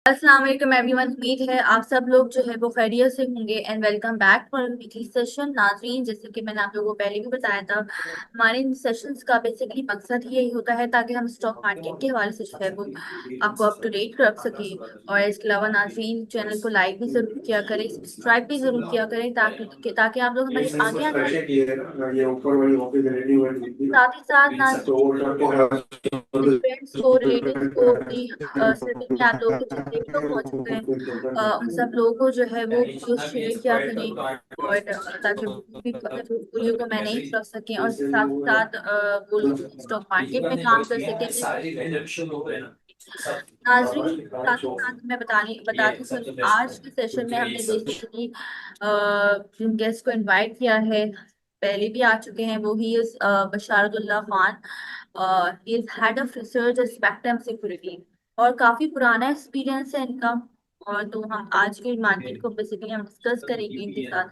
अस्सलाम वालेकुम एवरीवन। उम्मीद है आप सब लोग जो है वो खैरियत से होंगे and welcome back for weekly session. नाज़रीन, जैसे कि मैंने आप लोगों को पहले भी बताया था, हमारे इन सेशंस का बेसिकली मकसद ही यही होता है ताकि हम स्टॉक मार्केट के हवाले से जो है वो आपको अप टू डेट रख सके। और इसके अलावा नाज़रीन, चैनल को लाइक भी जरूर किया करें, सब्सक्राइब भी जरूर किया करें ताकि ताकि आप लोग ये हमारी सेंसर आगे आने फ्रेश वाली है कि ये ऊपर वाली ऑफिस रेडी वाली दिखती है। साथ ही साथ इन सब तो ओवर करके फ्रेंड्स को, रिलेटिव्स को, अपनी सर्कल में आप लोगों के जितने भी लोग मौजूद हैं, उन सब लोगों को जो है वो वीडियो शेयर किया करें। और ताकि वो भी अपनी वीडियो को मैनेज कर सकें और साथ ही साथ वो लोग स्टॉक मार्केट में काम कर सकें अपने। नाजरीन, साथ ही साथ मैं बताती चलूं, आज के सेशन में हमने बेसिकली जिन गेस्ट को इनवाइट किया है, पहले भी आ चुके हैं। वो he is Basharatullah Khan. He is head of research spectrum security और काफी पुराना एक्सपीरियंस है इनका। और तो हम आज के मार्केट को बेसिकली हम डिस्कस करेंगे इनके साथ।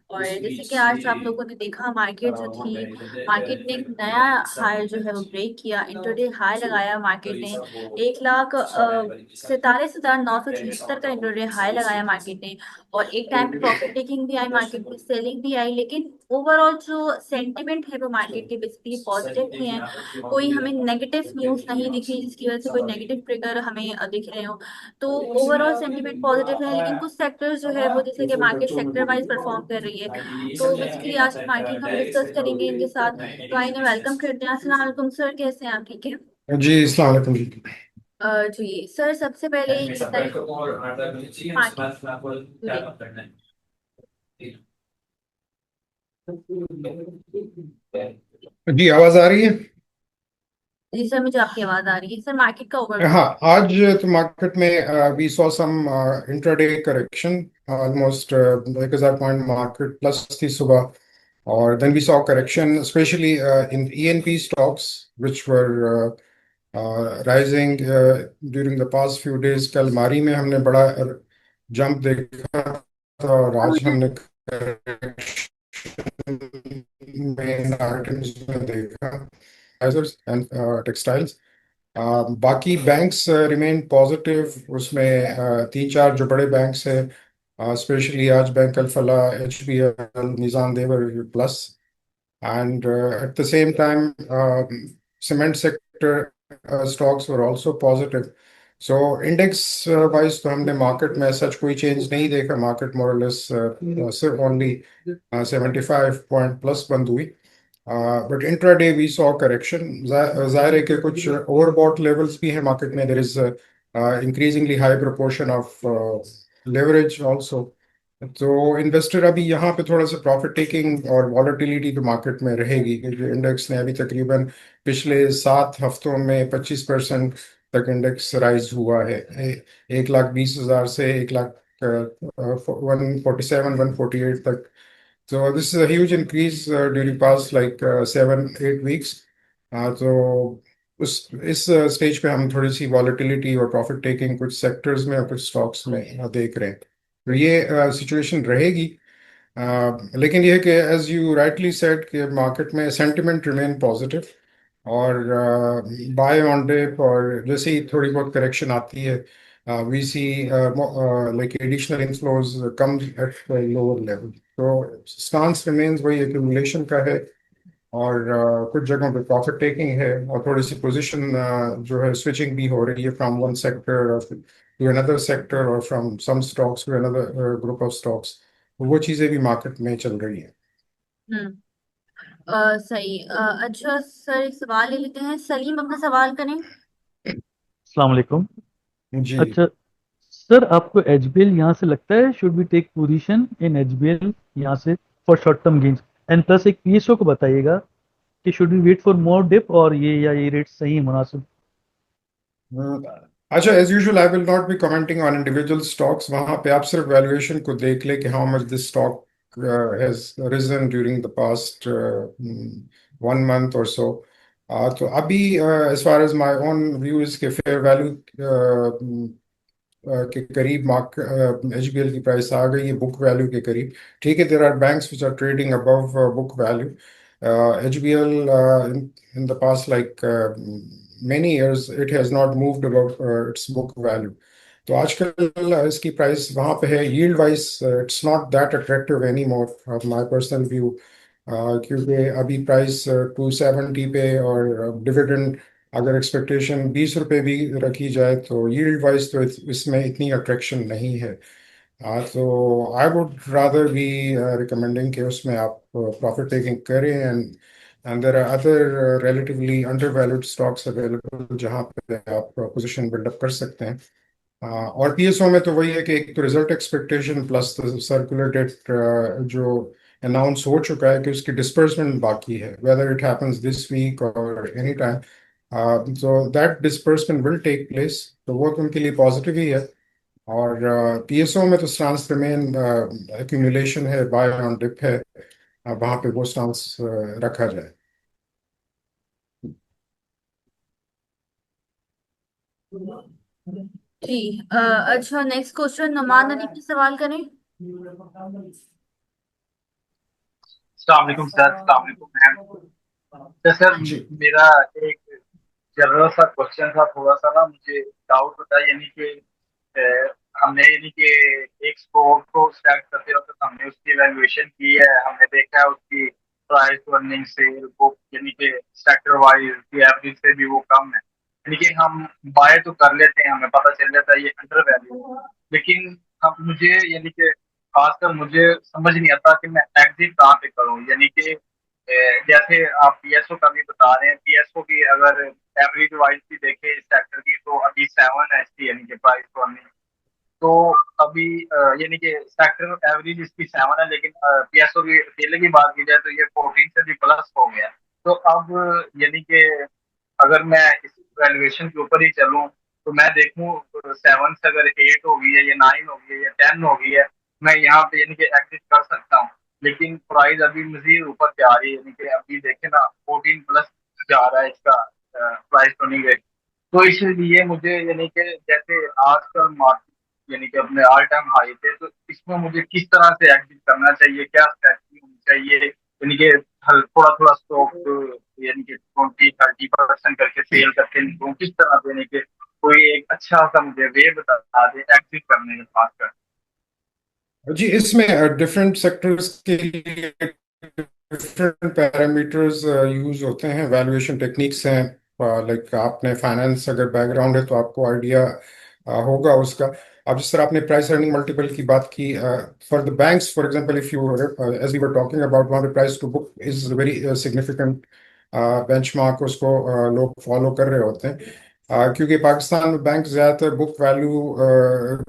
और जैसे कि आज आप लोगों ने देखा, मार्केट जो थी, मार्केट ने एक नया हाई जो है वो ब्रेक किया, इंटरडे हाई लगाया मार्केट ने। 1,47,976 का इंटरडे हाई लगाया मार्केट ने। और एक टाइम पे प्रॉफिट टेकिंग भी आई मार्केट में, सेलिंग भी आई, लेकिन ओवरऑल जो सेंटिमेंट है वो मार्केट के बेसिकली पॉजिटिव ही है। कोई हमें नेगेटिव न्यूज नहीं दिखी जिसकी वजह से कोई नेगेटिव ट्रिगर हमें दिख रहे हो। तो ओवरऑल सेंटिमेंट पॉजिटिव है, लेकिन कुछ सेक्टर्स जो है वो जैसे कि मार्केट सेक्टर वाइज परफॉर्म कर रही है। तो बेसिकली आज की मार्केट को हम डिस्कस करेंगे इनके साथ। तो आइए वेलकम करते हैं। अस्सलाम वालेकुम सर, कैसे हैं आप? ठीक है। जी अस्सलाम वालेकुम जी। जी सर, सबसे पहले ये बताइए मार्केट टुडे। जी आवाज आ रही है। जी सर, मुझे आपकी आवाज आ रही है। सर, मार्केट का ओवरव्यू। हाँ, आज तो मार्केट में we saw some intraday correction. Almost 1,000 point market plus थी सुबह। और then we saw correction specially in ENP stocks which were rising during the past few days. कल मारी में हमने बड़ा जंप देखा था और अब आज मुझे हमने मेन आइटम्स में देखा एंड टेक्सटाइल्स। बाकी बैंक्स रिमेन पॉजिटिव। उसमें तीन चार जो बड़े बैंक्स हैं, स्पेशली आज बैंक अल-फलाह, एचबीएल, निज़ाम देवर plus. And at the same time cement sector stocks were also positive. So index wise तो हमने मार्केट में सच कोई चेंज नहीं देखा। मार्केट मोरलेस सिर्फ ओनली 75 पॉइंट प्लस बंद हुई। But intraday we saw correction. जाहिर है कि कुछ ओवरबॉट लेवल्स भी हैं मार्केट में। There is increasingly high proportion of leverage also. तो इन्वेस्टर अभी यहाँ पे थोड़ा सा प्रॉफिट टेकिंग और वॉलेटिलिटी तो मार्केट में रहेगी, क्योंकि इंडेक्स ने अभी तकरीबन पिछले 7 हफ्तों में 25% तक इंडेक्स राइज हुआ है। 1,20,000 से 1,00,000 147 148 तक। So this is a huge increase during past like 7 8 weeks. तो उस इस स्टेज पे हम थोड़ी सी वॉलेटिलिटी और प्रॉफिट टेकिंग कुछ सेक्टर्स में और कुछ स्टॉक्स में देख रहे हैं। तो ये सिचुएशन रहेगी। लेकिन ये है कि एज यू राइटली सेड कि मार्केट में सेंटिमेंट रिमेन पॉजिटिव। और बाय ऑन डिप और जैसे ही थोड़ी बहुत करेक्शन आती है, we see like additional inflows come at lower level. तो स्टांस रिमेन्स वही एक्यूमुलेशन का है। और कुछ जगहों पे प्रॉफिट टेकिंग है और थोड़ी सी पोजीशन जो है स्विचिंग भी हो रही है from one sector to another sector और from some stocks to another group of stocks. वो चीज़ें भी मार्केट में चल रही हैं। हम्म। सही। अच्छा सर, एक सवाल ले लेते हैं। सलीम, अपना सवाल करें। अस्सलाम वालेकुम। जी। अच्छा सर, आपको एचबीएल यहाँ से लगता है should be take position in HBL यहाँ से for short term gains? And plus एक पीएसओ को बताइएगा कि should be wait for more dip और ये या ये रेट सही है मुनासिब? अच्छा, as usual I will not be commenting on individual stocks. वहां पे आप सिर्फ वैल्यूएशन को देख ले कि how much this stock has risen during the past 1 month और सो। तो अभी as far as my own view is के फेयर वैल्यू के करीब मार्क एचबीएल की प्राइस आ गई है बुक वैल्यू के करीब। ठीक है, there are banks which are trading above book value. HBL in the past like many years it has not moved above its book value. तो आजकल इसकी प्राइस वहाँ पे है। Yield wise it's not that attractive any more, my personal view, क्योंकि अभी price 270 पे, और डिविडेंड अगर एक्सपेक्टेशन 20 रुपए भी रखी जाए तो यील्ड वाइज तो इसमें इतनी अट्रैक्शन नहीं है। तो I would rather be recommending कि उसमें आप प्रॉफिट टेकिंग करें, and there are other relatively undervalued stocks available जहां पे आप पोजीशन बिल्डअप कर सकते हैं। और पीएसओ में तो वही है कि एक तो result expectation plus circular date जो अनाउंस हो चुका है कि उसकी डिस्पर्समेंट बाकी है, whether it happens this week और any time, so that disbursement will take place, तो वो तो उनके लिए पॉजिटिव ही है। और पीएसओ में तो स्टांस रिमेन एक्यूमुलेशन है, बाय ऑन डिप है, वहां पे वो स्टांस रखा जाए। जी। अच्छा, नेक्स्ट क्वेश्चन नुमान अली की सवाल करें। अस्सलाम वालेकुम सर, अस्सलाम वालेकुम मैम। तो सर जी मेरा एक जनरल सा क्वेश्चन था, थोड़ा सा ना मुझे डाउट होता है, यानी कि हमने यानी कि एक स्टॉक को सेलेक्ट करते वक्त हमने उसकी वैल्यूएशन की है, हमने देखा है उसकी प्राइस अर्निंग से वो यानी कि सेक्टर वाइज की एवरेज से भी वो कम है, यानी कि हम बाय तो कर लेते हैं, हमें पता चल जाता है ये अंडर वैल्यू, लेकिन हम मुझे यानी कि खासकर मुझे समझ नहीं आता कि मैं एग्जिट कहाँ पे करूँ, यानी कि जैसे आप पीएसओ का भी बता रहे हैं, पीएसओ की अगर एवरेज वाइज भी देखें इस सेक्टर की तो अभी 7 है इसकी, यानी कि प्राइस तो अर्निंग, तो अभी यानी कि सेक्टर एवरेज इसकी 7 है, लेकिन पीएसओ की अकेले की बात की जाए तो ये 14 से भी प्लस हो गया। तो अब यानी कि अगर मैं इस वैल्यूएशन के ऊपर ही चलूं तो मैं देखूं 7 से अगर 8 हो गई है या 9 हो गई है या 10 हो गई है, मैं यहाँ पे यानी कि एग्जिट कर सकता हूँ, लेकिन प्राइस अभी मजीद ऊपर जा रही है, यानी कि अभी देखे ना 14 प्लस जा रहा है इसका प्राइस अर्निंग रेट। तो इसलिए मुझे यानी कि जैसे आजकल मार्केट यानी कि अपने ऑल टाइम हाई थे, तो इसमें मुझे किस तरह से एग्जिट करना चाहिए, क्या स्ट्रेटजी होनी चाहिए, यानी कि थोड़ा थोड़ा स्टॉक यानी कि 20-30% करके सेल करके निकलूं, किस तरह से, यानी कि कोई एक अच्छा सा मुझे वे बता दे एग्जिट करने के खास जी, इसमें डिफरेंट सेक्टर्स के लिए डिफरेंट पैरामीटर्स यूज होते हैं, वैल्यूएशन टेक्निक्स हैं। लाइक आपने फाइनेंस अगर बैकग्राउंड है तो आपको आइडिया होगा उसका। अब जिस तरह आपने प्राइस अर्निंग मल्टीपल की बात की, for the banks for example, if you as we were talking about, वहाँ पे price to book is very significant benchmark, उसको लोग फॉलो कर रहे होते हैं। क्योंकि पाकिस्तान में बैंक ज़्यादातर बुक वैल्यू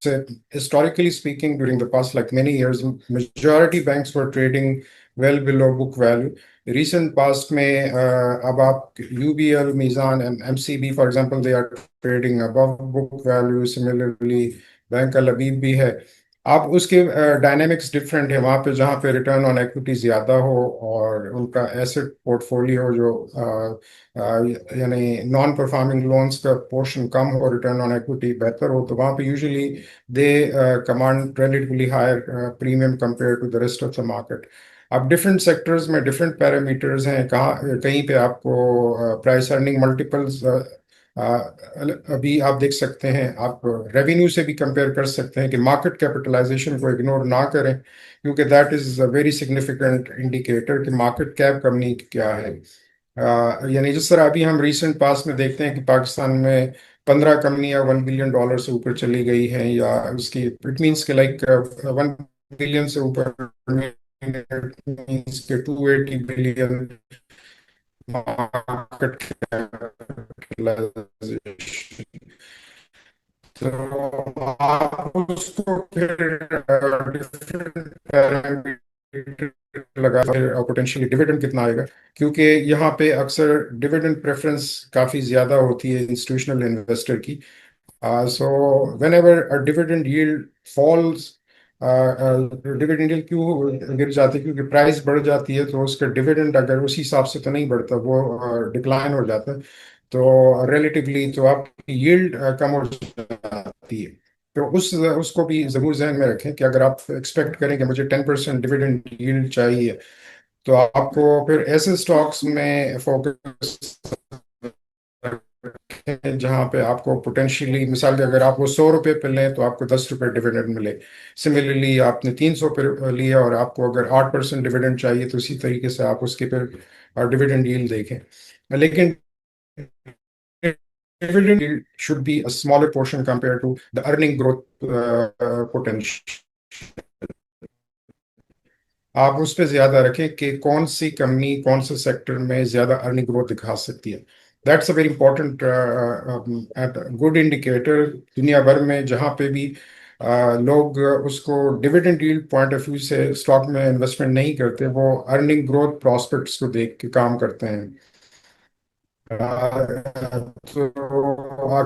से, historically speaking, during the past like many years, majority banks were trading well below book value. Recent past में अब आप UBL, Mizan and MCB for example, they are trading above book value. Similarly, bank का लबीब भी है। आप उसके dynamics different है वहाँ पे, जहाँ पे रिटर्न ऑन इक्विटी ज़्यादा हो और उनका एसेट पोर्टफोलियो जो यानी नॉन परफॉर्मिंग लोन्स का पोर्शन कम हो, रिटर्न ऑन इक्विटी बेहतर हो, तो वहाँ पे usually they command relatively higher premium compare to the rest of the market. अब डिफरेंट सेक्टर्स में डिफरेंट पैरामीटर्स हैं, कहाँ कहीं पे आपको प्राइस अर्निंग मल्टीपल्स अभी आप देख सकते हैं, आप रेवेन्यू से भी कंपेयर कर सकते हैं कि मार्केट कैपिटलाइजेशन को इग्नोर ना करें, क्योंकि that is a very significant indicator कि मार्केट कैप कंपनी क्या है। यानी जिस तरह अभी हम रिसेंट पास में देखते हैं कि पाकिस्तान में 15 कंपनियां $1 बिलियन से ऊपर चली गई हैं, या उसकी इट मीन्स के लाइक 1 बिलियन से ऊपर मीन्स के 280 बिलियन मार्केट कैपिटलाइजेशन। तो आप उसको फिर डिफरेंट पैरामीटर लगा, पोटेंशियली डिविडेंड कितना आएगा, क्योंकि यहाँ पे अक्सर डिविडेंड प्रेफरेंस काफ़ी ज़्यादा होती है इंस्टीट्यूशनल इन्वेस्टर की। So whenever dividend yield falls, dividend yield क्यों गिर जाती है, क्योंकि प्राइस बढ़ जाती है, तो उसका डिविडेंड अगर उसी हिसाब से तो नहीं बढ़ता, वो डिक्लाइन हो जाता है, तो रिलेटिवली तो आपकी यील्ड कम हो जाती है। तो उसको भी जरूर जहन में रखें कि अगर आप एक्सपेक्ट करें कि मुझे 10% डिविडेंड यील्ड चाहिए, तो आपको फिर ऐसे स्टॉक्स में फोकस रखें जहाँ पे आपको पोटेंशियली, मिसाल के अगर आप वो 100 रुपये पे लें तो आपको 10 रुपये डिविडेंड मिले। सिमिलरली आपने 300 पे लिया और आपको अगर 8% डिविडेंड चाहिए तो इसी तरीके से आप उसके पर डिविडेंड यील्ड देखें। लेकिन dividend yield should be a smaller portion compared to the earning growth potential. आप उस पर ज्यादा रखें कि कौन सी कंपनी कौन से सेक्टर में ज्यादा अर्निंग ग्रोथ दिखा सकती है। That's a very important good indicator. दुनिया भर में जहाँ पे भी लोग उसको dividend yield point of view से स्टॉक में इन्वेस्टमेंट नहीं करते, वो अर्निंग ग्रोथ प्रॉस्पेक्ट्स को देख के काम करते हैं। तो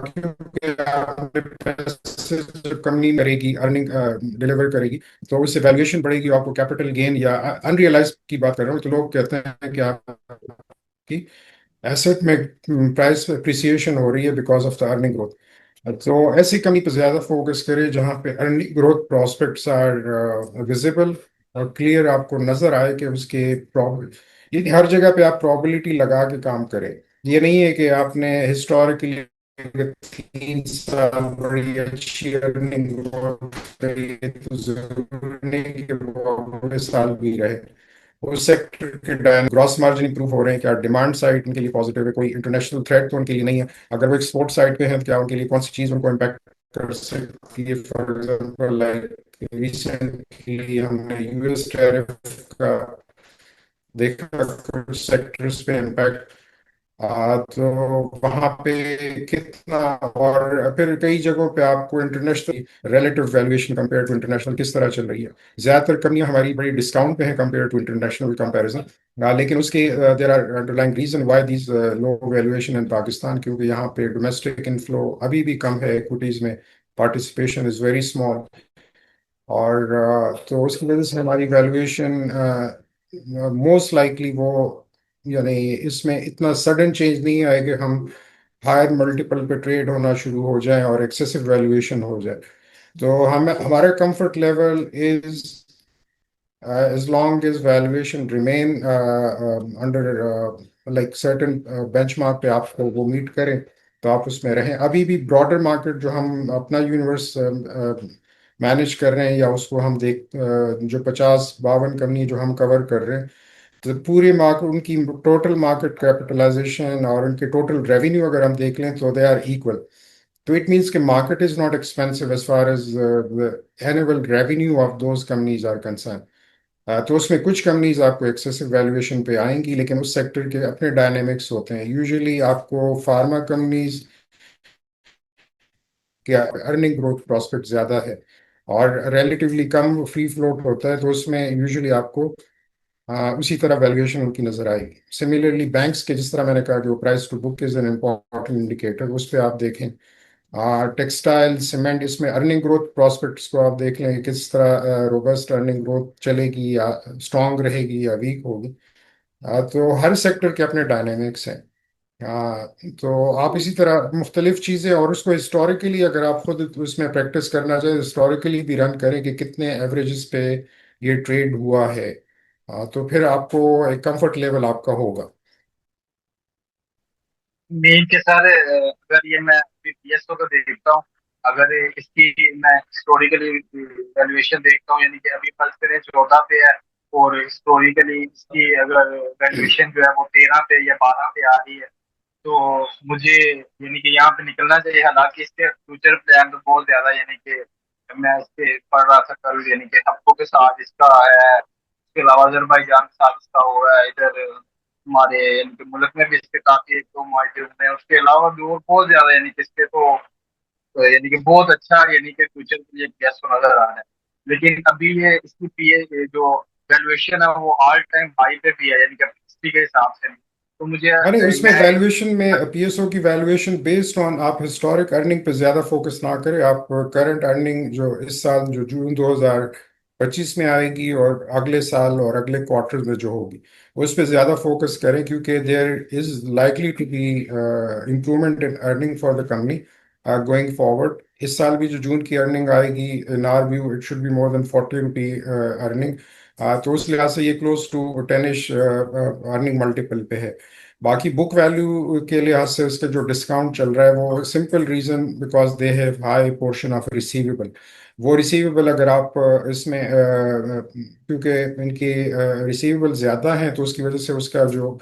क्योंकि आपने पैसे जब कंपनी करेगी, अर्निंग डिलीवर करेगी, तो उससे वैल्यूएशन बढ़ेगी, आपको कैपिटल गेन या अनरियलाइज की बात कर रहा हूँ, तो लोग कहते हैं कि आपकी एसेट में प्राइस अप्रिसिएशन हो रही है because of the earning growth. तो ऐसी कंपनी पर ज्यादा फोकस करें जहां पे earning growth prospects are visible और क्लियर, आपको नजर आए कि उसके ये हर जगह पे आप प्रोबेबिलिटी लगा के काम करें। ये नहीं है कि आपने हिस्टोरिकली 3 साल बड़ी अच्छी अर्निंग करी है तो जरूरी नहीं कि वो अगले साल भी रहे। उस सेक्टर के ग्रॉस मार्जिन इंप्रूव हो रहे हैं, क्या डिमांड साइड उनके लिए पॉजिटिव है, कोई इंटरनेशनल थ्रेट तो उनके लिए नहीं है, अगर वो एक्सपोर्ट साइड पे है तो क्या उनके लिए कौन सी चीज उनको इम्पैक्ट कर सकती है। फॉर एग्जांपल लाइक रिसेंटली हमने यूएस टैरिफ का देखा कुछ सेक्टर्स पे इम्पैक्ट। तो वहां पे कितना, और फिर कई जगहों पे आपको international relative valuation compare to international किस तरह चल रही है। ज्यादातर कंपनियां हमारी बड़ी डिस्काउंट पे हैं कंपेयर टू इंटरनेशनल कंपैरिजन, लेकिन उसके there are underlying reason why this low valuation in Pakistan, क्योंकि यहाँ पे डोमेस्टिक इनफ्लो अभी भी कम है, इक्विटीज में पार्टिसिपेशन इज वेरी स्मॉल। और तो उसकी वजह से हमारी वैल्यूएशन मोस्ट लाइकली वो, यानी इसमें इतना सडन चेंज नहीं आए कि हम हायर मल्टीपल पे ट्रेड होना शुरू हो जाए और एक्सेसिव वैल्यूएशन हो जाए। तो हम हमारा comfort level is as long as valuation remain under like certain benchmark पे आपको वो मीट करें तो आप उसमें रहें। अभी भी ब्रॉडर मार्केट जो हम अपना यूनिवर्स मैनेज कर रहे हैं या उसको हम जो 50-52 कंपनी जो हम कवर कर रहे हैं, तो पूरे मार्केट उनकी टोटल मार्केट कैपिटलाइजेशन और उनके टोटल रेवेन्यू अगर हम देख लें तो दे आर इक्वल। तो इट मीन्स कि market is not expensive as far as the annual revenue of those companies are concern. तो उसमें कुछ कंपनीज आपको एक्सेसिव वैल्यूएशन पे आएंगी, लेकिन उस सेक्टर के अपने डायनेमिक्स होते हैं। यूजुअली आपको फार्मा कंपनीज के अर्निंग ग्रोथ प्रॉस्पेक्ट ज़्यादा है और रिलेटिवली कम फ्री फ्लोट होता है, तो उसमें यूजुअली आपको उसी तरह वैल्यूएशन उनकी नजर आएगी। सिमिलरली बैंक्स के, जिस तरह मैंने कहा कि वो price to book is an important indicator, उस पर आप देखें। टेक्सटाइल सीमेंट, इसमें अर्निंग ग्रोथ प्रॉस्पेक्ट्स को आप देख लें किस तरह रोबस्ट अर्निंग ग्रोथ चलेगी या स्ट्रांग रहेगी या वीक होगी। तो हर सेक्टर के अपने डायनेमिक्स हैं। तो आप इसी तरह मुख्तलिफ चीज़ें, और उसको हिस्टोरिकली अगर आप खुद उसमें प्रैक्टिस करना चाहें, हिस्टोरिकली भी रन करें कि कितने एवरेजेस पे ये ट्रेड हुआ है। तो फिर आपको एक कंफर्ट लेवल आपका होगा। मेन के सर, अगर ये मैं पीएसओ को देखता हूँ, अगर इसकी मैं हिस्टोरिकली वैल्यूएशन देखता हूँ, यानी कि अभी फर्स्ट करें 14 पे है, और हिस्टोरिकली इसकी अगर वैल्यूएशन जो है वो 13 पे या 12 पे आ रही है, तो मुझे यानी कि यहाँ पे निकलना चाहिए। हालांकि इसके फ्यूचर प्लान तो बहुत ज्यादा, यानी कि मैं इस पे पढ़ रहा था कल, यानी कि हफ्तों के साथ इसका है, इसके अलावा अजरबैजान के साथ इसका हो रहा है, इधर हमारे यानी कि मुल्क में भी इसके काफी एक दो मार्जिन है, उसके अलावा भी और बहुत ज्यादा, यानी कि इसके तो यानी कि बहुत अच्छा, यानी कि फ्यूचर के लिए गैस नजर आ रहा है। लेकिन अभी ये इसकी पीए जो वैल्यूएशन है वो ऑल टाइम हाई पे भी है, यानी कि हिस्ट्री के हिसाब से नहीं। तो मुझे अरे उसमें मैं वैल्यूएशन में पीएसओ की वैल्यूएशन बेस्ड ऑन, आप हिस्टोरिक अर्निंग पे ज्यादा फोकस ना करें। आप करंट अर्निंग जो इस साल जो जून 2025 में आएगी और अगले साल और अगले क्वार्टर में जो होगी उस पे ज्यादा फोकस करें, क्योंकि there is likely to be improvement in earning for the company going forward. इस साल भी जो जून की अर्निंग आएगी, in our view it should be more than 40 rupee earning. तो उस लिहाज से ये close to 10ish earning multiple पे है। बाकी बुक वैल्यू के लिहाज से उसका जो डिस्काउंट चल रहा है वो simple reason because they have high portion of receivable. वो रिसीवेबल अगर आप इसमें क्योंकि इनकी रिसीवेबल ज़्यादा हैं तो उसकी वजह से उसका जो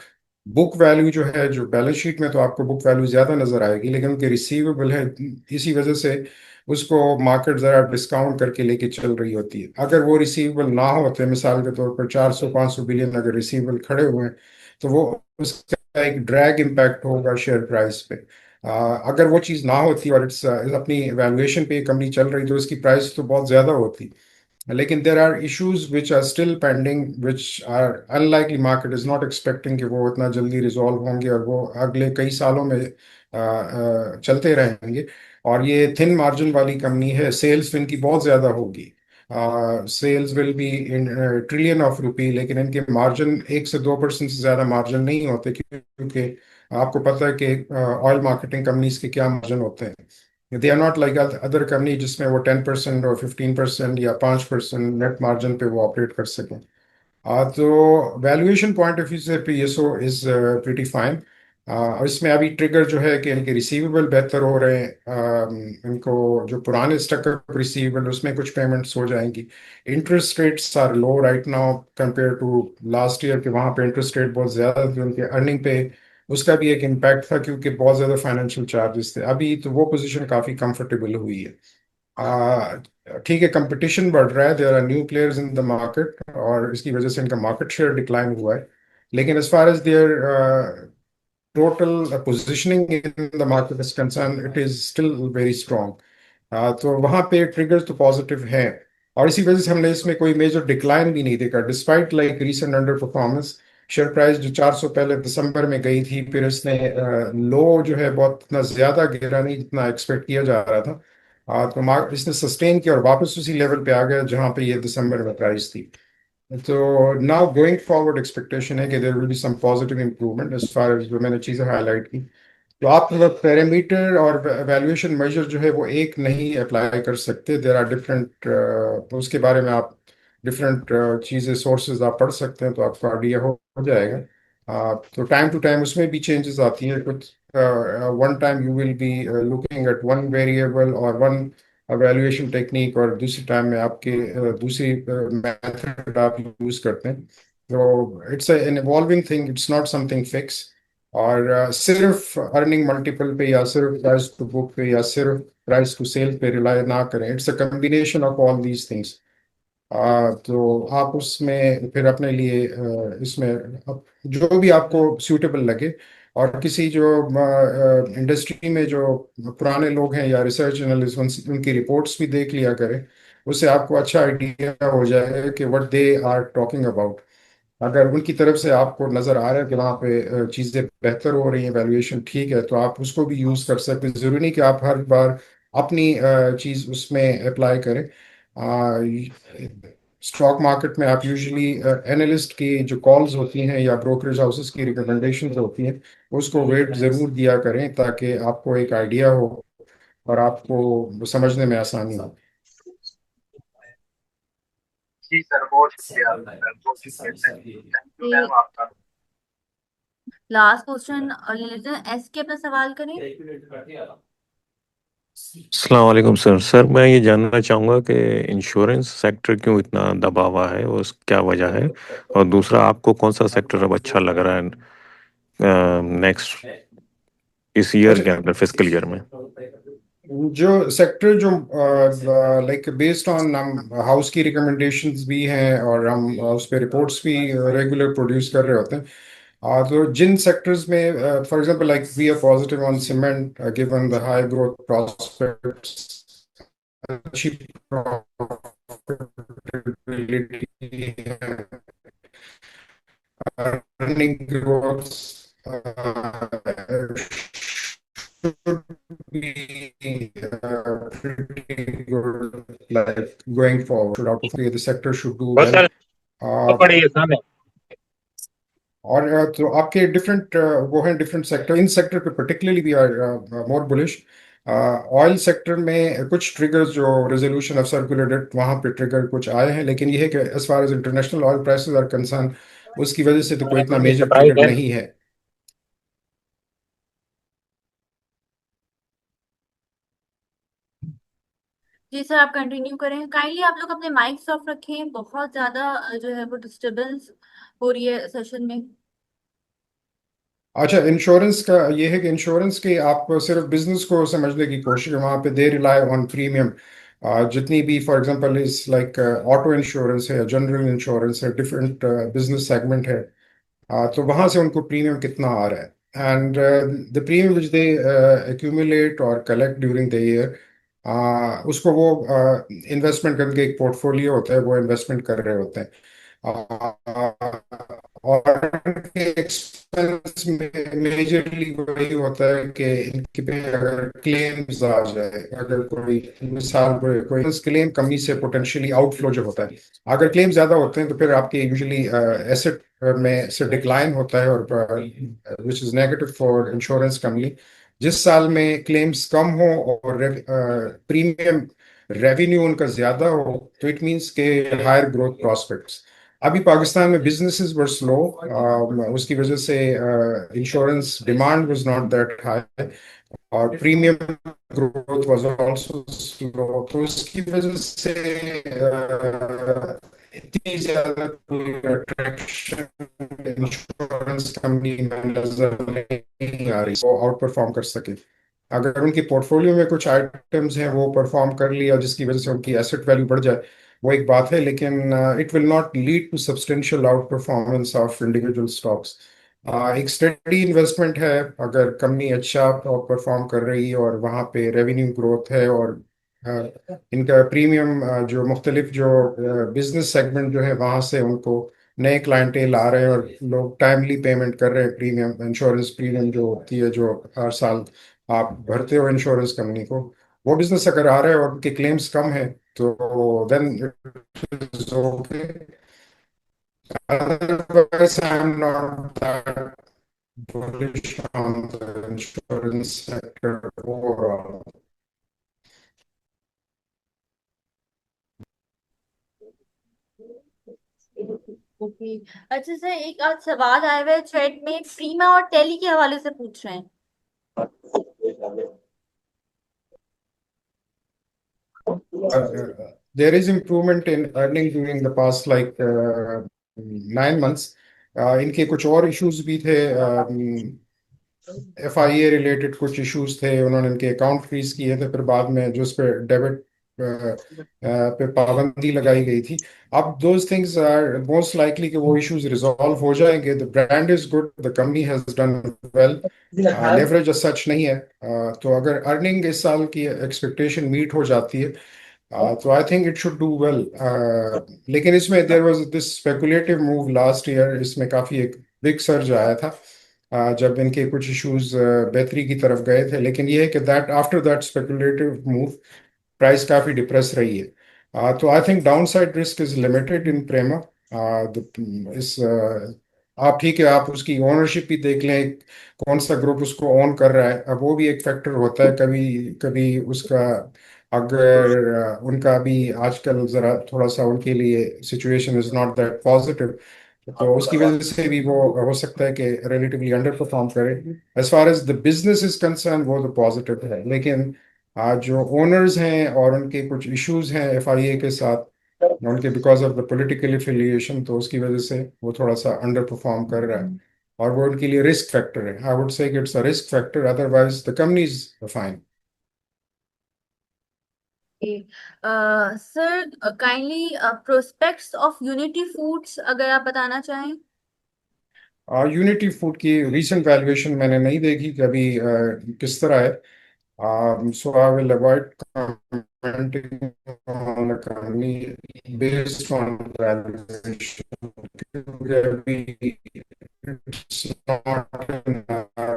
बुक वैल्यू जो है जो बैलेंस शीट में तो आपको बुक वैल्यू ज़्यादा नज़र आएगी, लेकिन उनके रिसीवेबल है, इसी वजह से उसको मार्केट ज़रा डिस्काउंट करके लेके चल रही होती है। अगर वो रिसीवेबल ना होते, मिसाल के तौर पर 400-500 बिलियन अगर रिसीवेबल खड़े हुए हैं तो वो उसका एक ड्रैग इम्पैक्ट होगा शेयर प्राइस पे। अगर वो चीज़ ना होती और इट्स अपनी वैल्यूएशन पे कंपनी चल रही तो उसकी प्राइस तो बहुत ज़्यादा होती। लेकिन there are issues which are still pending which are unlikely, market is not expecting कि वो इतना जल्दी रिजॉल्व होंगे और वो अगले कई सालों में चलते रहेंगे। और ये थिन मार्जिन वाली कंपनी है, सेल्स इनकी बहुत ज़्यादा होगी, sales will be in trillion of rupee, लेकिन इनके मार्जिन 1 से 2% से ज़्यादा मार्जिन नहीं होते, क्योंकि आपको पता है कि ऑयल मार्केटिंग कंपनीज के क्या मार्जिन होते हैं। They are not like other company जिसमें वो 10% और 15% या 5% नेट मार्जिन पे वो ऑपरेट कर सकें। तो वैल्यूएशन पॉइंट ऑफ व्यू से पीएसओ इज प्रीटी फाइन। इसमें अभी ट्रिगर जो है कि इनके रिसीवेबल बेहतर हो रहे हैं, इनको जो पुराने स्टक रिसीवेबल उसमें कुछ पेमेंट्स हो जाएंगी। Interest rates are low right now compare to last year के, वहाँ पे इंटरेस्ट रेट बहुत ज़्यादा थे उनके अर्निंग पे, उसका भी एक इम्पैक्ट था क्योंकि बहुत ज़्यादा फाइनेंशियल चार्जेस थे। अभी तो वो पोजीशन काफ़ी कंफर्टेबल हुई है। आ, ठीक है, कंपटीशन बढ़ रहा है, there are new players in the market और इसकी वजह से इनका मार्केट शेयर डिक्लाइन हुआ है, लेकिन as far as their total positioning in the market is concern it is still very strong. तो वहाँ पे ट्रिगर्स तो पॉजिटिव हैं और इसी वजह से हमने इसमें कोई मेजर डिक्लाइन भी नहीं देखा despite like recent under performance. Share price जो 400 पहले दिसंबर में गई थी, फिर इसने लो जो है बहुत इतना ज़्यादा गिरा नहीं जितना एक्सपेक्ट किया जा रहा था। तो मार्क इसने सस्टेन किया और वापस उसी लेवल पे आ गया जहां पे ये दिसंबर में प्राइस थी। तो नाउ गोइंग फॉरवर्ड एक्सपेक्टेशन है कि there will be some positive improvement as far as जो मैंने चीज़ें हाईलाइट की। तो आप पैरामीटर और वैल्यूएशन मेजर जो है वो एक नहीं अप्लाई कर सकते, देर आर डिफरेंट, तो उसके बारे में आप डिफरेंट चीज़ें सोर्सेज आप पढ़ सकते हैं तो आपको आइडिया हो जाएगा। तो टाइम टू टाइम उसमें भी चेंजेस आती हैं कुछ। One time you will be looking at one variable और वन वैल्यूएशन टेक्निक, और दूसरी टाइम में आपके दूसरी मेथड आप यूज करते हैं। तो it's an evolving thing, it's not something fix. और सिर्फ अर्निंग मल्टीपल पे या सिर्फ प्राइस टू बुक पे या सिर्फ प्राइस टू सेल पे रिलाय ना करें, it's a combination of all these things. तो आप उसमें फिर अपने लिए इसमें जो भी आपको सूटेबल लगे, और किसी जो इंडस्ट्री में जो पुराने लोग हैं या रिसर्च एनालिस्ट उनकी रिपोर्ट्स भी देख लिया करें, उससे आपको अच्छा आइडिया हो जाएगा कि what they are talking about. अगर उनकी तरफ से आपको नजर आ रहा है कि वहाँ पे चीज़ें बेहतर हो रही हैं, वैल्यूएशन ठीक है, तो आप उसको भी यूज़ कर सकते हैं। ज़रूरी नहीं कि आप हर बार अपनी चीज़ उसमें अप्लाई करें। स्टॉक मार्केट में आप यूजुअली एनालिस्ट की जो कॉल्स होती हैं या ब्रोकरेज हाउसेस की रिकमेंडेशंस होती हैं, उसको वेट ज़रूर दिया करें ताकि आपको एक आइडिया हो और आपको समझने में आसानी हो। जी सर, बहुत शुक्रिया सर, बहुत शुक्रिया, थैंक यू मैम आपका। लास्ट क्वेश्चन ले लेते हैं, एस के अपना सवाल करें। अस्सलाम वालेकुम सर। सर मैं ये जानना चाहूँगा कि इंश्योरेंस सेक्टर क्यों इतना दबा हुआ है, उस क्या वजह है, और दूसरा आपको कौन सा सेक्टर अब अच्छा लग रहा है नेक्स्ट इस ईयर अच्छा, के अंदर, फिस्कल ईयर में? जो सेक्टर जो लाइक बेस्ड ऑन हम हाउस की रिकमेंडेशंस भी हैं और हम उस पर रिपोर्ट्स भी रेगुलर प्रोड्यूस कर रहे होते हैं। तो जिन सेक्टर्स में for example like we are positive on cement given the high growth prospects, अच्छी profitability, earning growth should be pretty good, like going forward. Should out of the sector should do बस well. Sir Uh, पढ़िए सामने। और तो आपके different वो हैं different sector, इन सेक्टर पे particularly we are more bullish. Oil sector में कुछ ट्रिगर्स जो रेजोल्यूशन ऑफ सर्कुलर डेट वहाँ पे ट्रिगर कुछ आए हैं, लेकिन ये है कि as far as international oil prices are concern उसकी वजह से तो कोई इतना अपनी मेजर सरप्राइज ट्रिगर है। नहीं है। जी सर, आप कंटिन्यू करें। काइंडली आप लोग अपने माइक्स ऑफ रखें, बहुत ज्यादा जो है वो डिस्टरबेंस हो रही है सेशन में। अच्छा, इंश्योरेंस का ये है कि इंश्योरेंस के आप सिर्फ बिजनेस को समझने की कोशिश है, वहाँ पे दे रिलाई ऑन प्रीमियम। जितनी भी फॉर एग्जांपल इस लाइक ऑटो इंश्योरेंस है, जनरल इंश्योरेंस है, डिफरेंट बिजनेस सेगमेंट है, तो वहां से उनको प्रीमियम कितना आ रहा है, and the premium which they accumulate और कलेक्ट ड्यूरिंग द ईयर, उसको वो इन्वेस्टमेंट करके एक पोर्टफोलियो होता है, वो इन्वेस्टमेंट कर रहे होते हैं। और एक्सपेंस में मेजरली वही होता है कि इनके पे अगर क्लेम्स आ जाए, अगर कोई मिसाल कोई क्लेम कमी से पोटेंशियली आउटफ्लो जो होता है, अगर क्लेम ज्यादा होते हैं तो फिर आपके यूजुअली एसेट में से डिक्लाइन होता है, और which is negative for insurance company. जिस साल में क्लेम्स कम हो और प्रीमियम रेवेन्यू उनका ज्यादा हो, तो इट मीन्स के हायर ग्रोथ प्रोस्पेक्ट्स। अभी पाकिस्तान में बिजनेसेस वर स्लो, उसकी वजह से insurance demand was not that high, और premium growth was also slow, तो उसकी वजह से इतनी ज्यादा कोई अट्रैक्शन इंश्योरेंस कंपनी में नजर नहीं आ रही वो आउट परफॉर्म कर सके। अगर उनकी पोर्टफोलियो में कुछ आइटम्स हैं वो परफॉर्म कर लिया जिसकी वजह से उनकी एसेट वैल्यू बढ़ जाए, वो एक बात है, लेकिन it will not lead to substantial out performance of individual stocks. एक स्टडी इन्वेस्टमेंट है, अगर कंपनी अच्छा परफॉर्म कर रही है और वहाँ पे रेवेन्यू ग्रोथ है, और इनका प्रीमियम जो मुख्तलिफ जो बिजनेस सेगमेंट जो है वहाँ से उनको नए क्लाइंटेल आ रहे हैं, और लोग टाइमली पेमेंट कर रहे हैं प्रीमियम, इंश्योरेंस प्रीमियम जो होती है जो हर साल आप भरते हो इंश्योरेंस कंपनी को, वो बिजनेस अगर आ रहा है और उनके क्लेम्स कम है, तो then it is okay. Otherwise, I'm not that bullish on the insurance sector overall. Okay. अच्छा सर, एक आज सवाल आया हुआ है चैट में, प्रीमा और टेली के हवाले से पूछ रहे हैं। There is improvement in earning during the past like 9 months. इनके कुछ और इश्यूज भी थे, FIA रिलेटेड कुछ इश्यूज थे, उन्होंने इनके अकाउंट फ्रीज किए थे, फिर बाद में जो उस पर डेबिट पे पाबंदी लगाई गई थी। अब those things are most likely कि वो इश्यूज रिजॉल्व हो जाएंगे। The brand is good, the company has done well, leverage such नहीं है। तो अगर अर्निंग इस साल की एक्सपेक्टेशन मीट हो जाती है, तो I think it should do well. लेकिन इसमें there was this speculative move last year, इसमें काफी एक बिग सर्ज आया था जब इनके कुछ इश्यूज बेहतरी की तरफ गए थे, लेकिन ये है कि that after that speculative move price काफी डिप्रेस रही है। तो I think downside risk is limited in प्रेमा। इस आप ठीक है, आप उसकी ओनरशिप भी देख लें, कौन सा ग्रुप उसको ओन कर रहा है, अब वो भी एक फैक्टर होता है कभी कभी उसका। अगर उनका भी आजकल जरा थोड़ा सा उनके लिए situation is not that positive, तो उसकी वजह से भी वो हो सकता है कि रिलेटिवली अंडर परफॉर्म करे। As far as the business is concern वो तो पॉजिटिव है, लेकिन आज जो ओनर्स हैं और उनके कुछ इश्यूज हैं FIA के साथ, उनके because of the political affiliation, तो उसकी वजह से वो थोड़ा सा अंडर परफॉर्म कर रहा है, और वो उनके लिए रिस्क फैक्टर है। I would say it's a risk factor, otherwise the company is fine. Sir kindly prospects of unity foods अगर आप बताना चाहें। यूनिटी फूड की रीसेंट वैल्यूएशन मैंने नहीं देखी कि अभी किस तरह है, so I will avoid commenting on the company based on valuation, क्योंकि अभी it's not in our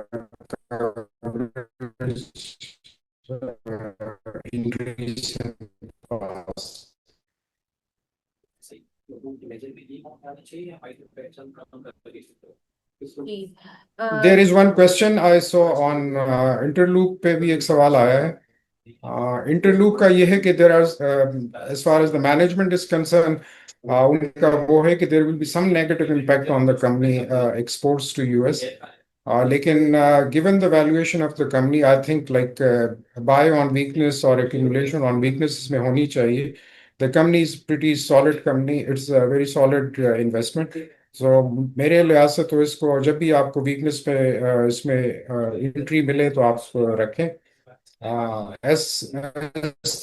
coverage, increase in cost. Ji There is one question I saw on Interloop पे भी एक सवाल आया है। इंटरलूप का ये है कि there are as far as the management is concern, उनका वो है कि there will be some negative impact on the company exports to US, लेकिन given the valuation of the company, I think like buy on weakness or accumulation on weakness इसमें होनी चाहिए. The company is pretty solid company. It's a very solid investment. So मेरे लिहाज से तो इसको जब भी आपको वीकनेस पे इसमें एंट्री मिले तो आप इसको रखें. As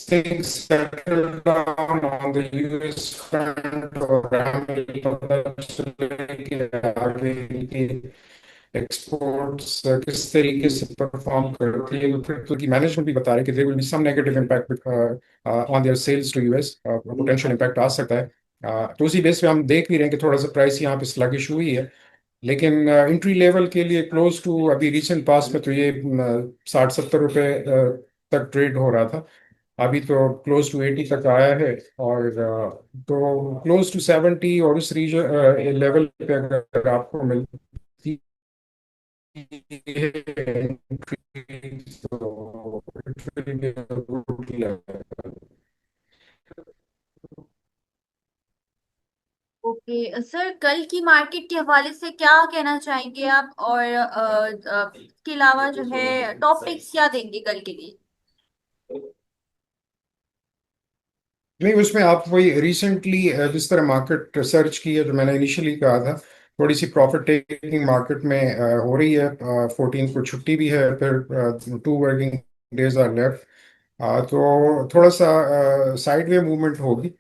things settle down on the US front और आगे की एक्सपोर्ट्स किस तरीके से परफॉर्म करती है, फिर तो की मैनेजमेंट भी बता रहे हैं कि there will be some negative impact on their sales to US. Potential impact आ सकता है. तो उसी बेस पे हम देख भी रहे हैं कि थोड़ा सा प्राइस यहाँ पे स्लगिश हुई है. लेकिन एंट्री लेवल के लिए क्लोज टू अभी रिसेंट पास में तो ये 60-70 रुपए तक ट्रेड हो रहा था. अभी तो क्लोज टू 80 तक आया है. और तो क्लोज टू 70 और उस रीजन लेवल पे अगर आपको मिलती है तो it will be a good level. Okay sir, कल की मार्केट के हवाले से क्या कहना चाहेंगे आप, और इसके अलावा जो है टॉपिक्स क्या देंगे कल के लिए? नहीं, उसमें आप वही रिसेंटली जिस तरह मार्केट रिसर्च की है जो मैंने इनिशियली कहा था, थोड़ी सी प्रॉफिट टेकिंग मार्केट में हो रही है. 14 को छुट्टी भी है, फिर 2 वर्किंग डेज आर लेफ्ट. तो थोड़ा सा साइडवे मूवमेंट होगी.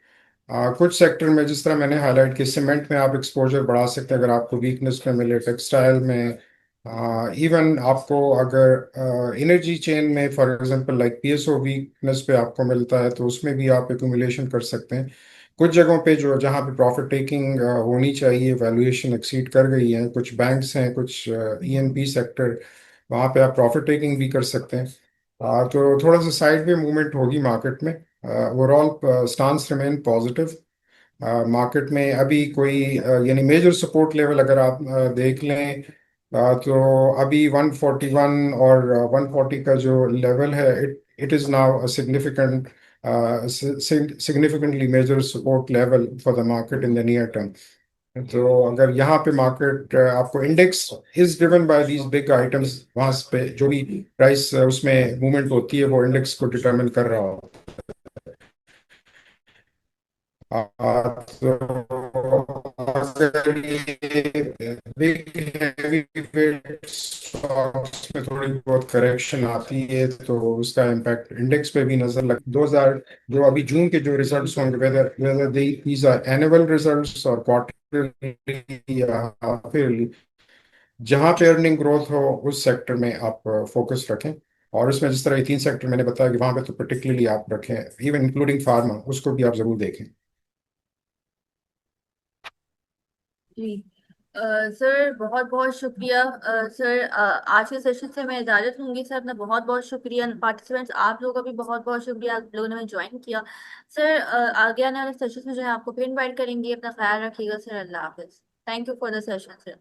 कुछ सेक्टर में जिस तरह मैंने हाईलाइट किया, सीमेंट में आप एक्सपोजर बढ़ा सकते हैं अगर आपको वीकनेस में मिले. टेक्सटाइल में, इवन आपको अगर एनर्जी चेन में for example like PSO weakness पे आपको मिलता है तो उसमें भी आप एक्यूमुलेशन कर सकते हैं. कुछ जगहों पे जो जहाँ पे प्रॉफिट टेकिंग होनी चाहिए, वैल्यूएशन एक्सीड कर गई है. कुछ बैंक्स हैं, कुछ ईएनपी सेक्टर, वहाँ पे आप प्रॉफिट टेकिंग भी कर सकते हैं. तो थोड़ा सा साइड में मूवमेंट होगी मार्केट में. Overall stance remain positive. Market में अभी कोई यानी मेजर सपोर्ट लेवल अगर आप देख लें, तो अभी 141 और 140 का जो लेवल है, it it is now a significantly major support level for the market in the near term. तो अगर यहाँ पे मार्केट आपको index is driven by these big items, वहाँ पे जो भी प्राइस उसमें मूवमेंट होती है वो इंडेक्स को डिटरमिन कर रहा हो. तो अगर ये बिग हैवी स्टॉक्स में थोड़ी बहुत करेक्शन आती है तो उसका इम्पैक्ट इंडेक्स पे भी नजर लग. 2000 जो अभी जून के जो रिजल्ट्स होंगे, whether whether these are annual results और क्वार्टरली या हाफ ईयरली, जहाँ पे अर्निंग ग्रोथ हो उस सेक्टर में आप फोकस रखें. और उसमें जिस तरह ये 3 सेक्टर मैंने बताया कि वहां पे तो पर्टिकुलरली आप रखें, इवन इंक्लूडिंग फार्मा, उसको भी आप जरूर देखें. जी सर, बहुत बहुत शुक्रिया. सर आज के सेशन से मैं इजाजत लूंगी. सर अपना बहुत बहुत शुक्रिया. पार्टिसिपेंट्स आप लोगों का भी बहुत बहुत शुक्रिया, आप लोगों ने हमें ज्वाइन किया. सर आगे आने वाले सेशन में जो है आपको फिर इनवाइट करेंगे. अपना ख्याल रखिएगा sir. Allah Hafiz. Thank you for the session sir.